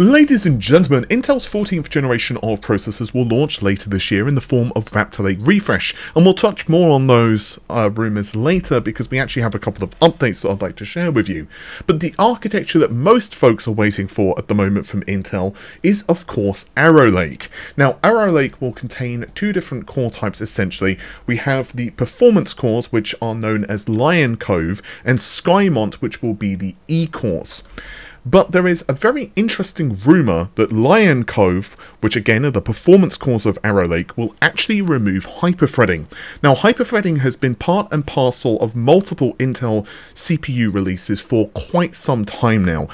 Ladies and gentlemen, Intel's 14th generation of processors will launch later this year in the form of Raptor Lake refresh, and we'll touch more on those rumours later because we actually have a couple of updates that I'd like to share with you. But the architecture that most folks are waiting for at the moment from Intel is, of course, Arrow Lake. Now, Arrow Lake will contain two different core types essentially. We have the performance cores, which are known as Lion Cove, and Skymont, which will be the E cores. But there is a very interesting rumour that Lion Cove, which again are the performance cores of Arrow Lake, will actually remove hyperthreading. Now, hyperthreading has been part and parcel of multiple Intel CPU releases for quite some time now.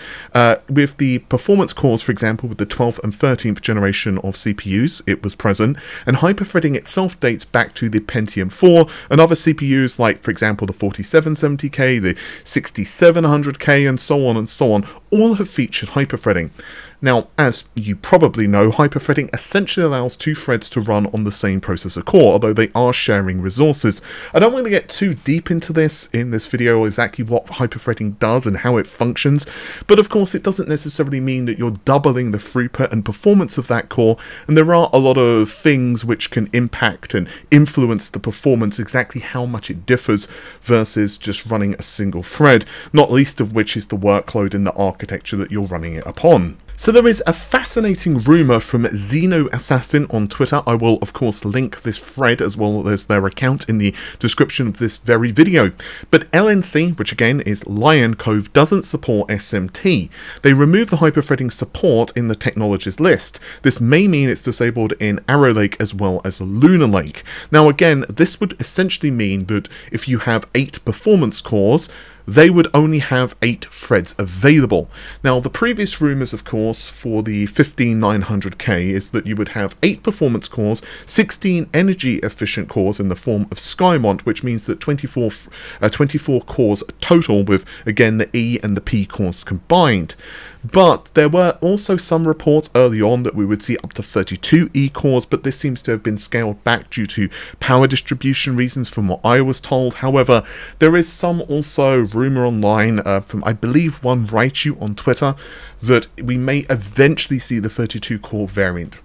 With the performance cores, for example, with the 12th and 13th generation of CPUs, it was present, and hyperthreading itself dates back to the Pentium 4 and other CPUs like, for example, the 4770K, the 6700K, and so on, all have featured hyperthreading. Now, as you probably know, hyperthreading essentially allows two threads to run on the same processor core, although they are sharing resources. I don't want to get too deep into this in this video, exactly what hyperthreading does and how it functions, but of course it doesn't necessarily mean that you're doubling the throughput and performance of that core, and there are a lot of things which can impact and influence the performance, exactly how much it differs versus just running a single thread, not least of which is the workload and the architecture that you're running it upon. So there is a fascinating rumour from Xeno Assassin on Twitter. I will of course link this thread as well as their account in the description of this very video. But LNC, which again is Lion Cove, doesn't support SMT. They remove the hyperthreading support in the technologies list. This may mean it's disabled in Arrow Lake as well as Lunar Lake. Now again, this would essentially mean that if you have 8 performance cores, they would only have 8 threads available. Now, the previous rumours, of course, for the 15900K is that you would have 8 performance cores, 16 energy efficient cores in the form of Skymont, which means that 24 cores total with, again, the E and the P cores combined. But there were also some reports early on that we would see up to 32 E cores, but this seems to have been scaled back due to power distribution reasons from what I was told. However, there is some also rumour online from, I believe, one Raichu on Twitter, that we may eventually see the 32 core variant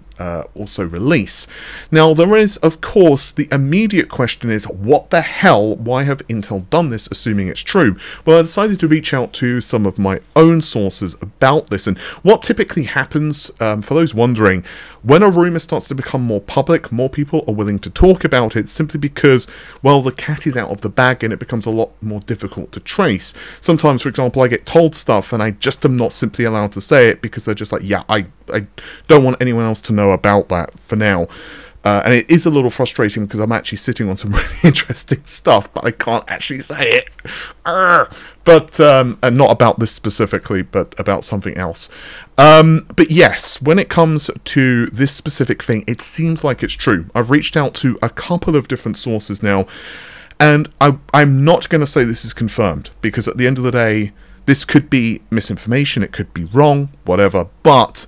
also release. Now, there is, of course, the immediate question is, what the hell, why have Intel done this, assuming it's true? Well, I decided to reach out to some of my own sources about this, and what typically happens, for those wondering, when a rumour starts to become more public, more people are willing to talk about it, simply because, well, the cat is out of the bag and it becomes a lot more difficult to trace. Sometimes, for example, I get told stuff and I just am not simply allowed to say it because they're just like, yeah, I don't want anyone else to know about that for now. And it is a little frustrating because I'm actually sitting on some really interesting stuff, but I can't actually say it. But and not about this specifically, but about something else. But yes, when it comes to this specific thing, it seems like it's true. I've reached out to a couple of different sources now, and I'm not going to say this is confirmed, because at the end of the day, this could be misinformation, it could be wrong, whatever, but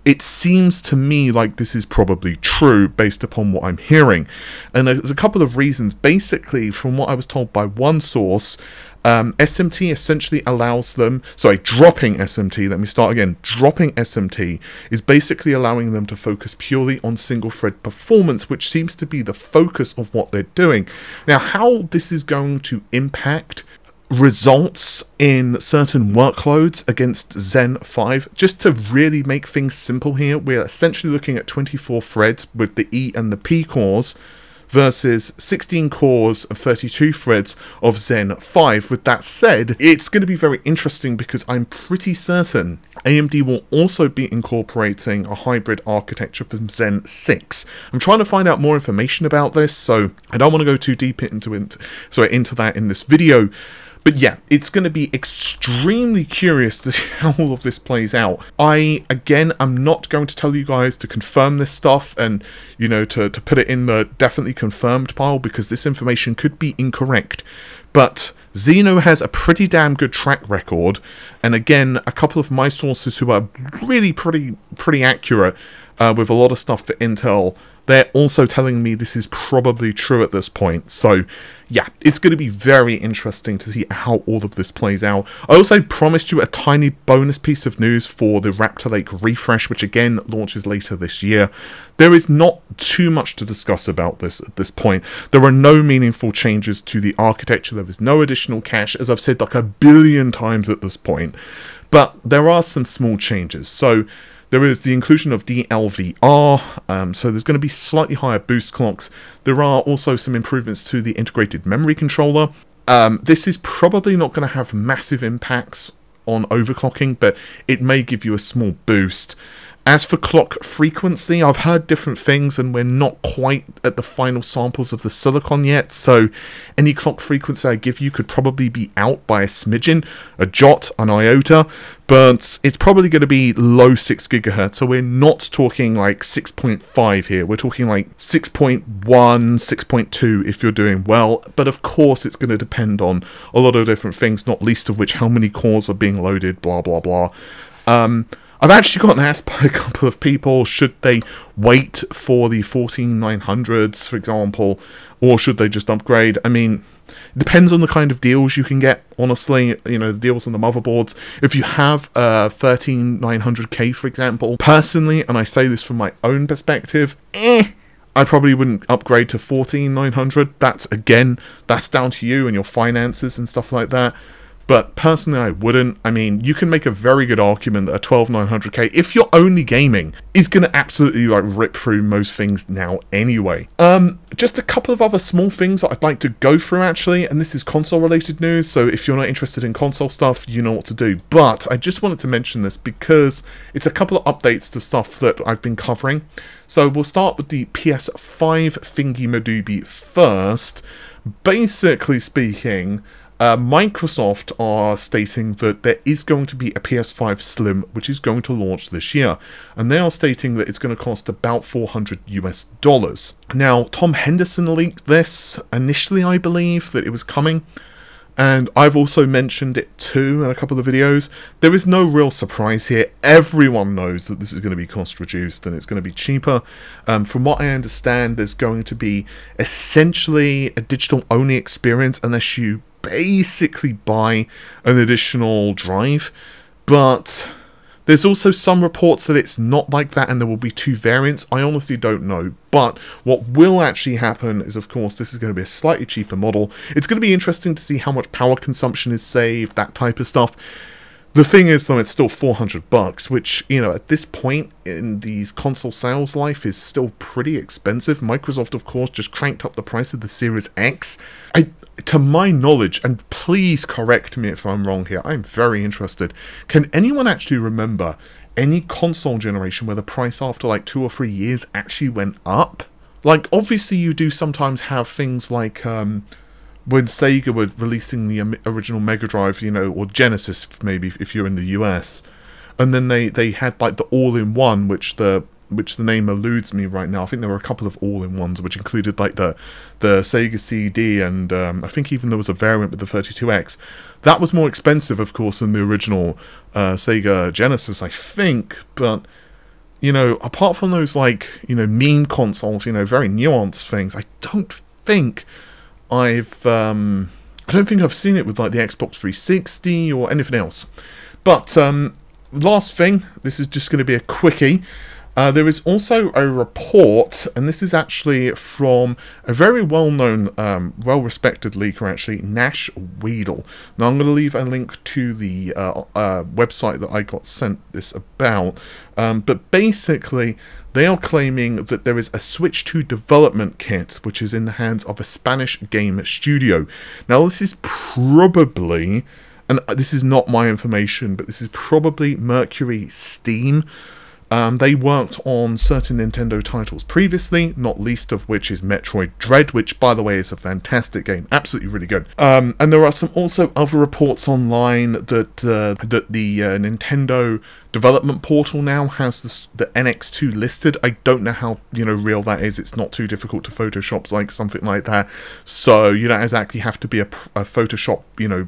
it seems to me like this is probably true based upon what I'm hearing. And there's a couple of reasons. Basically, from what I was told by one source, SMT essentially allows them, dropping SMT, let me start again, dropping SMT is basically allowing them to focus purely on single thread performance, which seems to be the focus of what they're doing. Now, how this is going to impact results in certain workloads against Zen 5, just to really make things simple here, we're essentially looking at 24 threads with the E and the P cores versus 16 cores and 32 threads of Zen 5. With that said, it's going to be very interesting because I'm pretty certain AMD will also be incorporating a hybrid architecture from Zen 6. I'm trying to find out more information about this, so I don't want to go too deep into that in this video. But yeah, it's going to be extremely curious to see how all of this plays out. Again, I'm not going to tell you guys to confirm this stuff and, you know, to put it in the definitely confirmed pile, because this information could be incorrect. But Xeno has a pretty damn good track record, and again, a couple of my sources who are really pretty accurate with a lot of stuff for Intel they're also telling me this is probably true at this point. So yeah, it's going to be very interesting to see how all of this plays out. I also promised you a tiny bonus piece of news for the Raptor Lake refresh, which again launches later this year. There is not too much to discuss about this at this point. There are no meaningful changes to the architecture. There is no additional cache, as I've said like a billion times at this point. But there are some small changes. So there is the inclusion of DLVR, so there's going to be slightly higher boost clocks. There are also some improvements to the integrated memory controller. This is probably not going to have massive impacts on overclocking, but it may give you a small boost. As for clock frequency, I've heard different things, and we're not quite at the final samples of the silicon yet, so any clock frequency I give you could probably be out by a smidgen, a jot, an iota, but it's probably going to be low 6 GHz, so we're not talking like 6.5 here, we're talking like 6.1, 6.2 if you're doing well, but of course it's going to depend on a lot of different things, not least of which how many cores are being loaded, blah blah blah. I've actually gotten asked by a couple of people, should they wait for the 14900s, for example, or should they just upgrade? I mean, it depends on the kind of deals you can get, honestly, you know, the deals on the motherboards. If you have a 13900K, for example, personally, and I say this from my own perspective, I probably wouldn't upgrade to 14900. That's down to you and your finances and stuff like that. But personally, I wouldn't. I mean, you can make a very good argument that a 12900K, if you're only gaming, is going to absolutely like rip through most things now anyway. Just a couple of other small things that I'd like to go through actually, and this is console related news, so if you're not interested in console stuff, you know what to do. But I just wanted to mention this because it's a couple of updates to stuff that I've been covering. So we'll start with the PS5 thingy madooby first. Basically speaking, Microsoft are stating that there is going to be a PS5 Slim which is going to launch this year, and they are stating that it's going to cost about $400 US. Now, Tom Henderson leaked this initially, I believe, that it was coming, and I've also mentioned it too in a couple of videos. There is no real surprise here. Everyone knows that this is going to be cost reduced and it's going to be cheaper. From what I understand, there's going to be essentially a digital only experience unless you basically buy an additional drive, but there's also some reports that it's not like that and there will be two variants. I honestly don't know, but what will actually happen is, of course, this is going to be a slightly cheaper model. It's going to be interesting to see how much power consumption is saved, that type of stuff. The thing is, though, it's still $400, which, you know, at this point in these console sales life is still pretty expensive. Microsoft, of course, just cranked up the price of the Series X. To my knowledge, and please correct me if I'm wrong here, I'm very interested. Can anyone actually remember any console generation where the price after like 2 or 3 years actually went up? Like, obviously you do sometimes have things like, when Sega were releasing the original Mega Drive, you know, or Genesis maybe if you're in the US, and then they had like the all-in-one, which the name eludes me right now. I think there were a couple of all-in-ones which included like the Sega CD, and I think even there was a variant with the 32X. That was more expensive, of course, than the original Sega Genesis, I think, but you know, apart from those like, you know, meme consoles, you know, very nuanced things, I don't think I've seen it with like the Xbox 360 or anything else. But last thing, this is just going to be a quickie. There is also a report, and this is actually from a very well-known, well-respected leaker, actually, Nash Weedle. Now, I'm going to leave a link to the website that I got sent this about, but basically, they are claiming that there is a Switch 2 development kit, which is in the hands of a Spanish game studio. Now, this is probably, and this is not my information, but this is probably Mercury Steam. They worked on certain Nintendo titles previously, not least of which is Metroid Dread, which, by the way, is a fantastic game, absolutely really good. And there are some also other reports online that the Nintendo development portal now has the NX2 listed. I don't know how, you know, real that is. It's not too difficult to Photoshop like something like that, so you don't exactly have to be a Photoshop, you know.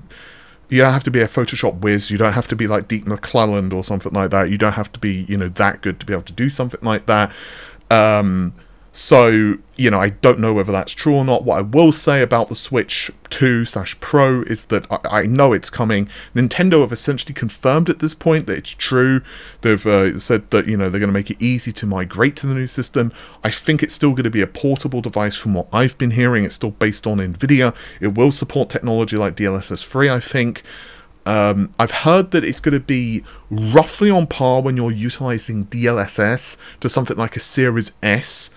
You don't have to be a Photoshop whiz. You don't have to be like Deep McClelland or something like that. You don't have to be, you know, that good to be able to do something like that. So, you know, I don't know whether that's true or not. What I will say about the Switch 2/Pro is that I know it's coming. Nintendo have essentially confirmed at this point that it's true. They've said that, you know, they're going to make it easy to migrate to the new system. I think it's still going to be a portable device from what I've been hearing. It's still based on NVIDIA. It will support technology like DLSS 3, I think. I've heard that it's going to be roughly on par when you're utilizing DLSS to something like a Series S.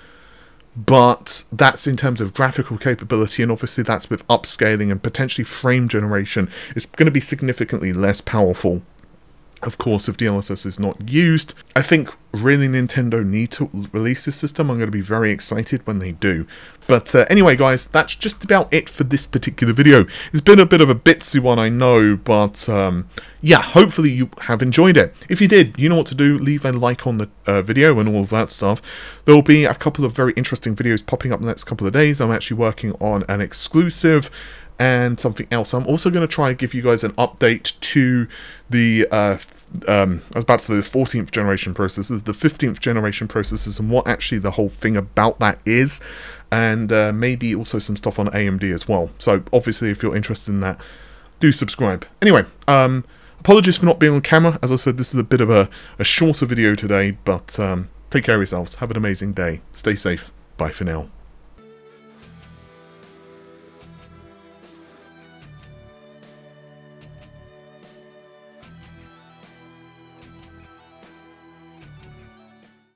But that's in terms of graphical capability, and obviously that's with upscaling and potentially frame generation. It's going to be significantly less powerful, of course, if DLSS is not used. I think really Nintendo need to release this system. I'm going to be very excited when they do. But anyway, guys, that's just about it for this particular video. It's been a bit of a bitsy one, I know, but yeah, hopefully you have enjoyed it. If you did, you know what to do. Leave a like on the video and all of that stuff. There'll be a couple of very interesting videos popping up in the next couple of days. I'm actually working on an exclusive and something else. I'm also going to try and give you guys an update to the I was about to say the 14th generation processors, the 15th generation processors, and what actually the whole thing about that is, and maybe also some stuff on AMD as well. So obviously, if you're interested in that, do subscribe. Anyway, apologies for not being on camera. As I said, this is a bit of a shorter video today, but take care of yourselves. Have an amazing day. Stay safe. Bye for now.